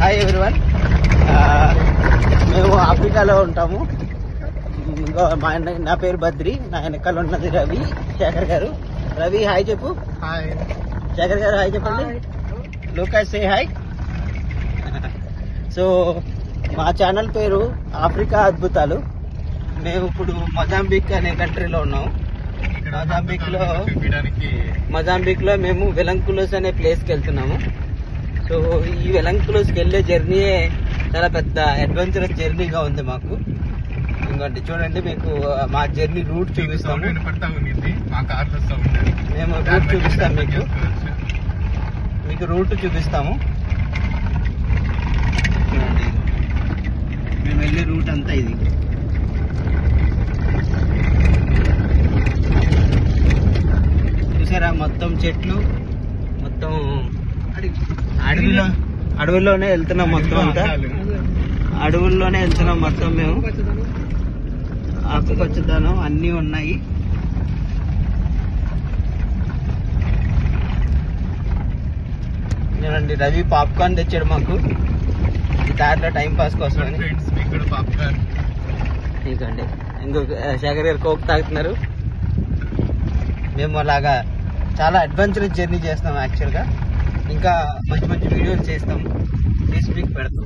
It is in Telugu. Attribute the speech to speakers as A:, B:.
A: Hi everyone. మేము ఆఫ్రికాలో ఉంటాము. నా పేరు బద్రి, నా వెనకాల ఉన్నది రవి, శేఖర్ గారు. రవి హాయ్ చెప్పు.
B: హాయ్.
A: శేఖర్ గారు హాయ్ చెప్పండి. లూకాస్ సే హాయ్. సో మా ఛానల్ పేరు ఆఫ్రికా అద్భుతాలు. మేము ఇప్పుడు మొజాంబిక్ అనే కంట్రీలో ఉన్నాము. మొజాంబిక్ లో మేము వెలంకులోస్ అనే ప్లేస్ కి వెళ్తున్నాము. సో ఈ వెలంకులోస్ కి వెళ్ళే జర్నీయే చాలా పెద్ద అడ్వెంచరస్ జర్నీగా ఉంది మాకు. ఇంకోటి చూడండి, మీకు మా జర్నీ రూట్ చూపిస్తాము. మేము రూట్ చూపిస్తాం, మీకు రూట్ చూపిస్తాము. చూడండి, మేము వెళ్ళే రూట్ అంతా ఇది. చూసారా, మొత్తం చెట్లు, మొత్తం అడవుల్లోనే వెళ్తున్నాం. మొత్తం అంతా అడవుల్లోనే వెళ్తున్నాం మొత్తం. మేము ఆకుపచ్చదనం అన్నీ ఉన్నాయి. చూడండి, రవి పాప్కార్న్ తెచ్చాడు మాకు ఈ దారిలో టైం పాస్ కోసం అని. ఇంకండి ఇంకొక శేఖర్ గారు కోక్ తాగుతున్నారు. మేము అలాగా చాలా అడ్వెంచరస్ జర్నీ చేస్తాం. యాక్చువల్గా ఇంకా మంచి మంచి వీడియోలు చేస్తాం, ఫేస్బుక్ పెడతాం.